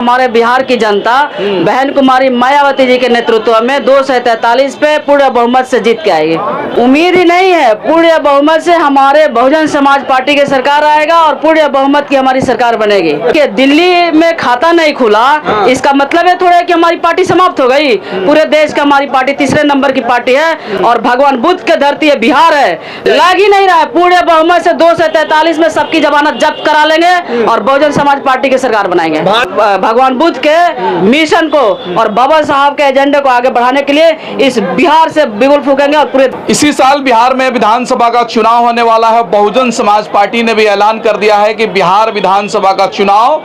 हमारे बिहार की जनता बहन कुमारी मायावती जी के नेतृत्व में 243 पे पूरे बहुमत से जीत के आएगी। उम्मीद ही नहीं है, पूरे बहुमत से हमारे बहुजन समाज पार्टी की सरकार आएगा और पूरे बहुमत की हमारी सरकार बनेगी। कि दिल्ली में खाता नहीं खुला, इसका मतलब है थोड़ा कि हमारी पार्टी समाप्त हो गई। पूरे देश का हमारी पार्टी तीसरे नंबर की पार्टी है और भगवान बुद्ध के धरती है बिहार है। लग ही नहीं रहा है, पूरे बहुमत से 243 में सबकी जमानत जब्त करा लेंगे और बहुजन समाज पार्टी की सरकार बनाएंगे। भगवान बुद्ध के मिशन को और बाबा साहब के एजेंडे को आगे बढ़ाने के लिए इस बिहार से बिगुल फूकेंगे। और पूरे इसी साल बिहार में विधानसभा का चुनाव होने वाला है। बहुजन समाज पार्टी ने भी ऐलान कर दिया है कि बिहार विधानसभा का चुनाव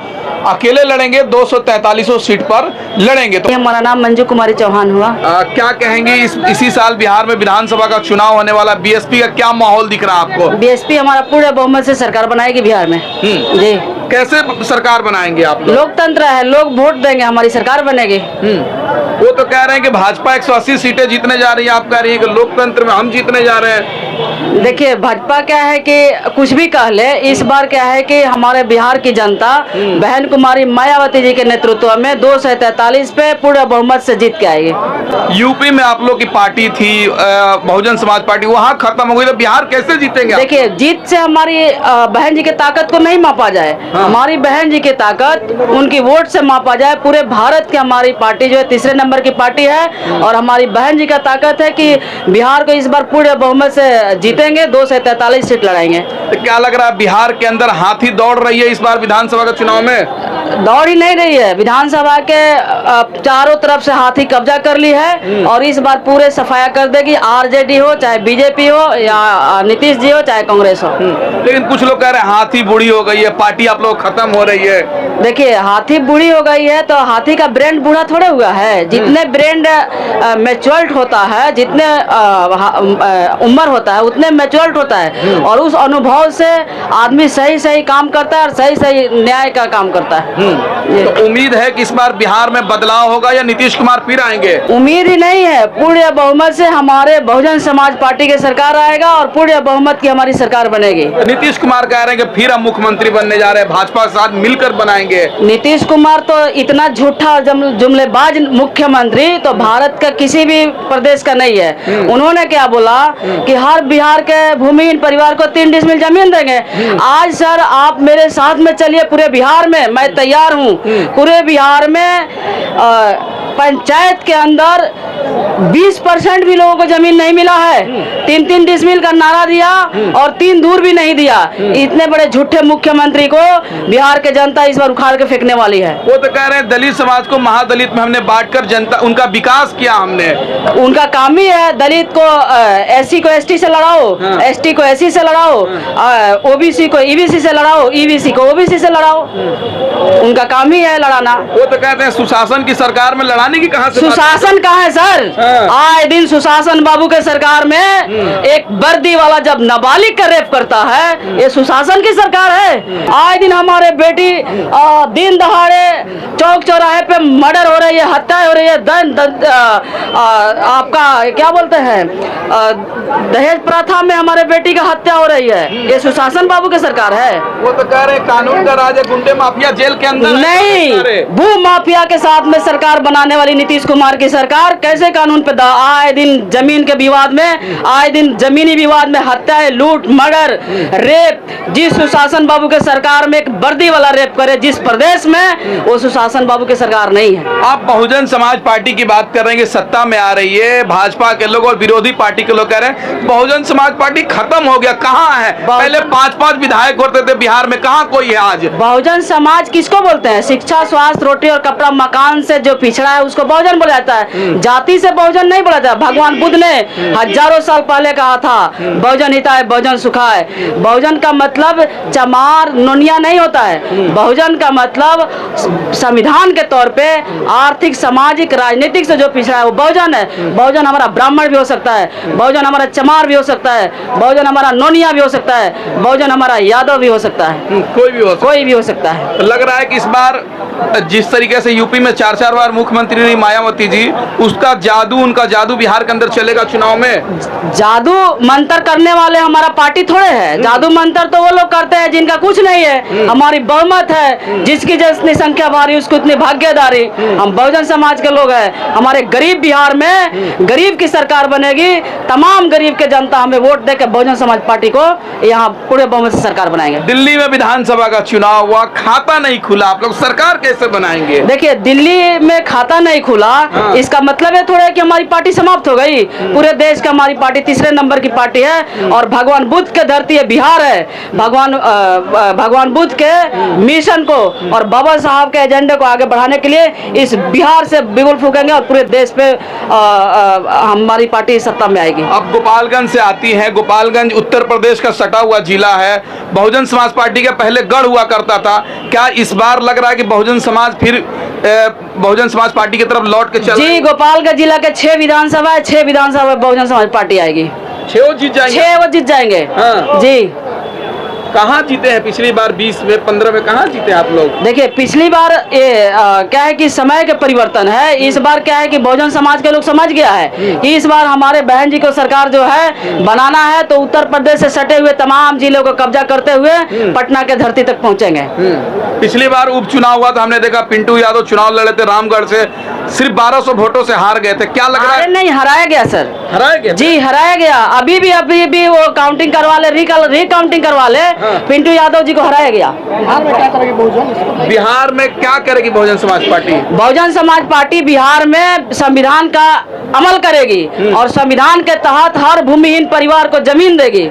अकेले लड़ेंगे, 243 सीट पर लड़ेंगे। तो हमारा नाम मंजू कुमारी चौहान हुआ। क्या कहेंगे इसी साल बिहार में विधानसभा का चुनाव होने वाला, बीएसपी का क्या माहौल दिख रहा है आपको? बीएसपी हमारा पूरे बहुमत से सरकार बनाएगी बिहार में। जी, कैसे सरकार बनाएंगे आप लोग? लोकतंत्र है, लोग वोट देंगे, हमारी सरकार बनेगी। वो तो कह रहे हैं कि भाजपा 180 सीटें जीतने जा रही है, आप कह रही है कि लोकतंत्र में हम जीतने जा रहे हैं। देखिए, भाजपा क्या है कि कुछ भी कह ले, इस बार क्या है कि हमारे बिहार की जनता बहन कुमारी मायावती जी के नेतृत्व में 243 पे पूरे बहुमत से जीत के आएगी। यूपी में आप लोग की पार्टी थी बहुजन समाज पार्टी, वहाँ खत्म हो गई, तो बिहार कैसे जीतेंगे? देखिए, जीत से हमारी बहन जी की ताकत को नहीं मापा जाए। हमारी बहन जी की ताकत उनकी वोट से मापा जाए। पूरे भारत की हमारी पार्टी जो है तीसरे नंबर की पार्टी है और हमारी बहन जी का ताकत है कि बिहार को इस बार पूरे बहुमत से जीतेंगे, 243 सीट लड़ाएंगे। तो क्या लग रहा है बिहार के अंदर हाथी दौड़ रही है इस बार विधानसभा का चुनाव में? दौड़ ही नहीं रही है, विधानसभा के चारों तरफ से हाथी कब्जा कर ली है और इस बार पूरे सफाया कर देगी। आरजेडी हो, चाहे बीजेपी हो, या नीतीश जी हो, चाहे कांग्रेस हो। लेकिन कुछ लोग कह रहे हैं हाथी बूढ़ी हो गई है, पार्टी आप लोग खत्म हो रही है। देखिए, हाथी बूढ़ी हो गई है तो हाथी का ब्रेन बूढ़ा थोड़े हुआ है। जितने ब्रेन मैच्योर्ड होता है, जितने उम्र होता है उतने मैच्योर्ड होता है और उस अनुभव से आदमी सही सही काम करता है और सही सही न्याय का काम करता है। तो उम्मीद है कि इस बार बिहार में बदलाव होगा या नीतीश कुमार फिर आएंगे? उम्मीद ही नहीं है, पूरे बहुमत से हमारे बहुजन समाज पार्टी की सरकार आएगा और पूरे बहुमत की हमारी सरकार बनेगी। नीतीश कुमार कह रहे हैं कि फिर हम मुख्यमंत्री बनने जा रहे हैं, भाजपा के साथ मिलकर बनाएंगे। नीतीश कुमार तो इतना झूठा जुमलेबाज मुख्यमंत्री तो भारत का किसी भी प्रदेश का नहीं है। उन्होंने क्या बोला कि हर बिहार के भूमिहीन परिवार को 3 डिसमिल जमीन देंगे। आज सर आप मेरे साथ में चलिए, पूरे बिहार में मैं तैयार हूँ। पूरे बिहार में पंचायत के अंदर 20% भी लोगों को जमीन नहीं मिला है। 3-3 डिसमिल का नारा दिया और 3 दूर भी नहीं दिया। इतने बड़े झूठे मुख्यमंत्री को बिहार के जनता इस बार उखाड़ के फेंकने वाली है। वो तो कह रहे हैं दलित समाज को महादलित में हमने बांटकर जनता उनका विकास किया हमने। उनका काम ही है, दलित को एससी को एसटी से लड़ाओ, एसटी को एससी से लड़ाओ, ओबीसी को ईबीसी से लड़ाओ, ईबीसी को ओबीसी से लड़ाओ। उनका काम ही है लड़ाना। वो तो कहते हैं सुशासन की सरकार में लड़ाने की कहां से सुशासन कहाँ है सर? आए दिन सुशासन बाबू के सरकार में एक वर्दी वाला जब नाबालिग का रेप करता है, ये सुशासन की सरकार है। आए दिन हमारे बेटी दिन दहाड़े चौक चौराहे पे मर्डर हो रही है, हत्या हो रही है, आपका क्या बोलते हैं, दहेज प्रथा में हमारे बेटी का हत्या हो रही है। ये सुशासन बाबू की सरकार है। वो तो कह रहे हैं कानून का राज है, गुंडे माफिया जेल के अंदर नहीं, भू माफिया के साथ में सरकार बनाने वाली नीतीश कुमार की सरकार कैसे कानून पे आए दिन जमीन के विवाद में, आए दिन जमीनी विवाद में हत्याएं, लूट, मर्डर, रेप। जिस सुशासन बाबू के सरकार में एक वर्दी वाला रेप करे जिस प्रदेश में, वो सुशासन बाबू की सरकार नहीं है। आप बहुजन समाज पार्टी की बात कर रहे हैं कि सत्ता में आ रही है, भाजपा के लोग और विरोधी पार्टी के लोग कह रहे हैं बहुजन समाज पार्टी खत्म हो गया। कहाँ है? पहले 5-5 विधायक होते थे बिहार में, कहाँ कोई है आज? बहुजन समाज किसको बोलते हैं? शिक्षा, स्वास्थ्य, रोटी और कपड़ा, मकान से जो पिछड़ा है उसको बहुजन बोला जाता है। जाति से बहुजन नहीं बोला जाता। भगवान बुद्ध ने हजारों साल पहले कहा था बहुजन हिताय बहुजन सुखाय। बहुजन का मतलब चमार नोनिया नहीं होता है। बहुजन का मतलब संविधान के तौर पे आर्थिक, सामाजिक, राजनीतिक से जो पिछड़ा है वो बहुजन है। बहुजन हमारा ब्राह्मण भी हो सकता है, बहुजन हमारा चमार भी हो सकता है, बहुजन हमारा नोनिया भी हो सकता है, बहुजन हमारा यादव भी हो सकता है, कोई भी हो सकता है। लग रहा है कि इस बार जिस तरीके से यूपी में 4-4 बार मुख्यमंत्री मुख्यमंत्री रही मायावती जी, उसका जादू, उनका जादू बिहार के अंदर चलेगा चुनाव में? जादू मंत्र करने वाले हमारा पार्टी थोड़े है। जादू मंत्र तो वो लोग करते हैं जिनका कुछ नहीं है। हमारी बहुमत है, जिसकी जितनी संख्या भारी उसको उतनी भाग्यदारी। हम बहुजन समाज के लोग हैं। हमारे गरीब बिहार में गरीब की सरकार बनेगी। तमाम गरीब के जनता हमें वोट देकर बहुजन समाज पार्टी को यहाँ पूरे बहुमत से सरकार बनाएंगे। दिल्ली में विधानसभा का चुनाव हुआ, खाता नहीं खुला, आप लोग सरकार कैसे बनाएंगे? देखिए, दिल्ली में खाता नहीं खुला, इसका मतलब है थोड़ा कि हमारी पार्टी समाप्त हो गई। पूरे देश का हमारी पार्टी तीसरे नंबर की पार्टी है और भगवान बुद्ध के धरती है बिहार है। भगवान बुद्ध के मिशन को और बाबा साहब के एजेंडे को आगे बढ़ाने के लिए इस बिहार से बिगुल फूकेंगे और पूरे देश पे हमारी पार्टी सत्ता में आएगी। अब गोपालगंज से आती है। गोपालगंज उत्तर प्रदेश का सटा हुआ जिला है। बहुजन समाज पार्टी का पहले गढ़ हुआ करता था। क्या इस बार लग रहा है कि बहुजन समाज फिर बहुजन समाज पार्टी की तरफ लौट के चल? जी, गोपालगंज जिला के 6 विधानसभा है। 6 विधानसभा में बहुजन समाज पार्टी आएगी। 6 जीत जाएंगे? 6 वो जीत जाएंगे। हाँ। जी। कहाँ जीते हैं पिछली बार? 20 में 15 में कहाँ जीते आप लोग? देखिए, पिछली बार क्या है कि समय के परिवर्तन है। इस बार क्या है कि बहुजन समाज के लोग समझ गया है कि इस बार हमारे बहन जी को सरकार जो है बनाना है, तो उत्तर प्रदेश से सटे हुए तमाम जिलों को कब्जा करते हुए पटना के धरती तक पहुंचेंगे। पिछली बार उपचुनाव हुआ तो हमने देखा पिंटू यादव चुनाव लड़े थे रामगढ़ से, सिर्फ 1200 वोटों से हार गए थे। क्या लग रहा है? नहीं, हराया गया सर। हराया गया? जी, हराया गया। अभी भी वो काउंटिंग करवा ले, रिकाउंटिंग करवा ले। पिंटू यादव जी को हराया गया। बिहार में क्या करेगी बहुजन समाज पार्टी? बहुजन समाज पार्टी बिहार में संविधान का अमल करेगी और संविधान के तहत हर भूमिहीन परिवार को जमीन देगी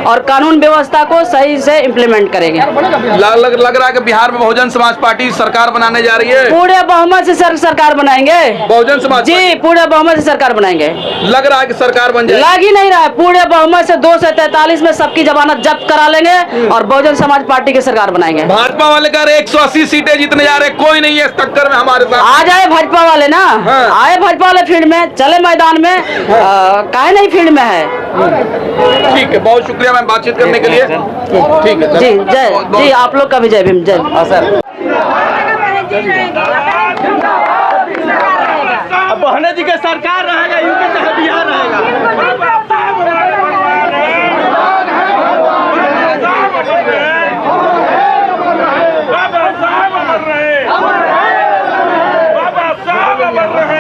और कानून व्यवस्था को सही से इम्प्लीमेंट करेगी। लग रहा है कि बिहार में बहुजन समाज पार्टी सरकार बनाने जा रही है। पूरे बहुमत से सरकार बनाएंगे बहुजन समाज? जी, पूरे बहुमत से सरकार बनाएंगे। लग रहा है कि सरकार बन जाएगी? लग ही नहीं रहा है। पूरे बहुमत से 2 से 43 में सबकी जमानत जब्त करा लेंगे और बहुजन समाज पार्टी की सरकार बनाएंगे। भाजपा वाले कह रहे 180 सीटें जीतने जा रहे, कोई नहीं है इस टक्कर में हमारे साथ। आ जाए भाजपा वाले ना। आए भाजपा वाले फील्ड में, चले मैदान में। काहे नहीं फील्ड में है? ठीक है, बहुत शुक्रिया मैम बातचीत करने के लिए। ठीक है जी, जय जी, आप लोग का भी जय भीम। जय सर। बहने जी के सरकार रहेगा, यूपी चाहे बिहार रहेगा। बाबा साहब अमर रहे।